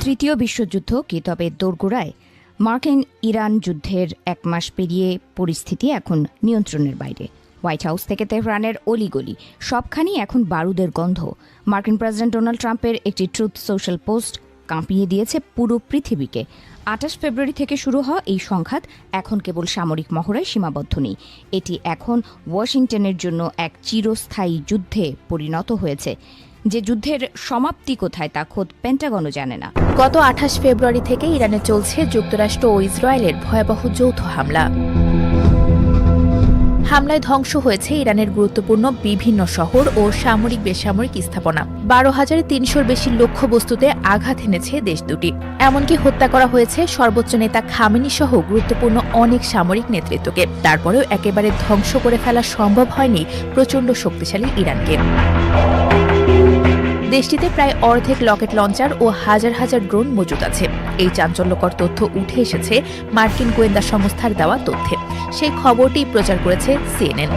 তৃতীয় বিশ্বযুদ্ধ কি তবে দোরগোড়ায়? মার্কিন ইরান যুদ্ধের 1 মাস পেরিয়ে পরিস্থিতি এখন নিয়ন্ত্রণের বাইরে। হোয়াইট হাউস থেকে তেহরানের অলিগলি সবখানি এখন বারুদের গন্ধ। মার্কিন প্রেসিডেন্ট ডোনাল্ড ট্রাম্পের একটি ট্রুথ সোশ্যাল পোস্ট কাঁপিয়ে দিয়েছে পুরো পৃথিবীকে। 28 ফেব্রুয়ারি থেকে শুরু হওয়া এই সংঘাত এখন কেবল সামরিক মহড়ায় সীমাবদ্ধ নেই। এটি এখন ওয়াশিংটনের জন্য এক চিরস্থায়ী যুদ্ধে পরিণত হয়েছে। যে যুদ্ধের সমাপ্তি কোথায় তা খোদ পেন্টাগনও জানে না। গত 28 ফেব্রুয়ারি থেকে ইরানে চলছে যুক্তরাষ্ট্র ও ইসরায়েলের ভয়াবহ যৌথ হামলা। হামলায় ধ্বংস হয়েছে ইরানের গুরুত্বপূর্ণ বিভিন্ন শহর ও সামরিক বেসামরিক স্থাপনা। 12,300-র বেশি লক্ষ্যবস্তুতে আঘাত এনেছে দেশ দুটি। এমনকি হত্যা করা হয়েছে সর্বোচ্চ নেতা খামেনি সহ গুরুত্বপূর্ণ অনেক সামরিক নেতৃত্বকে। তারপরেও একেবারে ধ্বংস করে ফেলা সম্ভব হয়নি প্রচণ্ড শক্তিশালী ইরানকে। দেশটিতে প্রায় অর্ধেক রকেট লঞ্চার ও হাজার হাজার ড্রোন মজুদ আছে। এই চাঞ্চল্যকর তথ্য উঠে এসেছে মার্কিন গোয়েন্দা সংস্থার দেওয়া তথ্যে। সেই খবরটি প্রচার করেছে সিএনএন।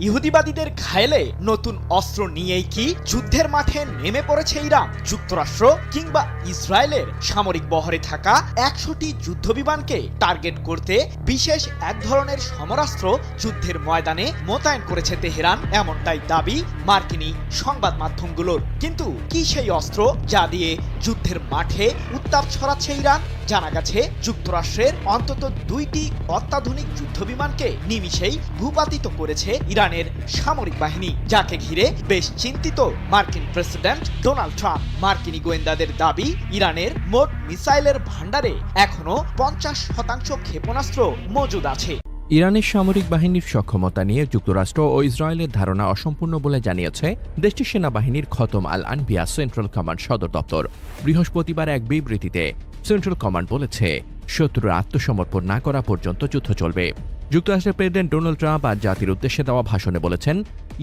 ইহুদিবাদীদের ঘায়েলে নতুন অস্ত্র নিয়েই কি যুদ্ধের মাঠে নেমে পড়েছে ইরান? যুক্তরাষ্ট্র কিংবা ইসরায়েলের সামরিক বহরে থাকা 100টি যুদ্ধবিমানকে টার্গেট করতে বিশেষ এক ধরনের সমরাস্ত্র যুদ্ধের ময়দানে মোতায়েন করেছে তেহরান, এমনটাই দাবি মার্কিনী সংবাদ মাধ্যমগুলোর। কিন্তু কি সেই অস্ত্র যা দিয়ে যুদ্ধের মাঠে উত্তাপ ছড়াচ্ছে ইরান? জানা গেছে যুক্তরাষ্ট্রের অন্তত 2টি অত্যাধুনিক যুদ্ধবিমানকে নিমিষেই ভূপাতিত করেছে ইরানের সামরিক বাহিনী, যাকে ঘিরে বেশ চিন্তিত মার্কিন প্রেসিডেন্ট ডোনাল্ড ট্রাম্প। মার্কিনী গোয়েন্দাদের দাবি, ইরানের মোট মিসাইলের ভান্ডারে এখনো 50% ক্ষেপণাস্ত্র মজুদ আছে। ইরানের সামরিক বাহিনীর সক্ষমতা নিয়ে যুক্তরাষ্ট্র ও ইসরায়েলের ধারণা অসম্পূর্ণ বলে জানিয়েছে দেশটির সেনাবাহিনীর খতম আল আনবিয়া সেন্ট্রাল কমান্ড সদর দপ্তর। বৃহস্পতিবার এক বিবৃতিতে সেন্ট্রাল কমান্ড বলেছে, শত্রুর আত্মসমর্পণ না করা পর্যন্ত যুদ্ধ চলবে। যুক্তরাষ্ট্রের প্রেসিডেন্ট ডোনাল্ড ট্রাম্প আজ জাতির উদ্দেশ্যে দেওয়া ভাষণে বলেছেন,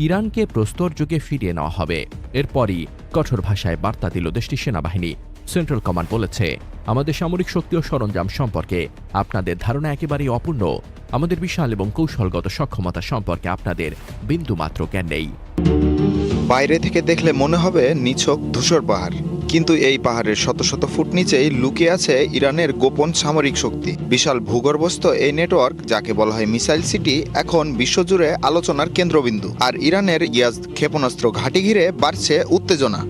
ইরানকে প্রস্তর যুগে ফিরিয়ে নেওয়া হবে। এরপরই কঠোর ভাষায় বার্তা দিল দেশটির সেনাবাহিনী। সেন্ট্রাল কমান্ড বলেছে, আমাদের সামরিক শক্তি ও সরঞ্জাম সম্পর্কে আপনাদের ধারণা একেবারেই অপূর্ণ। আমাদের বিশাল এবং কৌশলগত সক্ষমতা সম্পর্কে আপনাদের বিন্দুমাত্র জ্ঞান নেই। বাইরে থেকে দেখলে মনে হবে নিছক ধূসর পাহাড়, কিন্তু এই পাহাড়ের শত শত ফুট নিচেই লুকিয়ে আছে ইরানের গোপন সামরিক শক্তি। বিশাল ভূগর্ভস্থ এই নেটওয়ার্ক, যাকে বলা হয় মিসাইল সিটি, এখন বিশ্বজুড়ে আলোচনার কেন্দ্রবিন্দু। আর ইরানের ইয়াজ ক্ষেপণাস্ত্র ঘাঁটি ঘিরে বাড়ছে উত্তেজনা।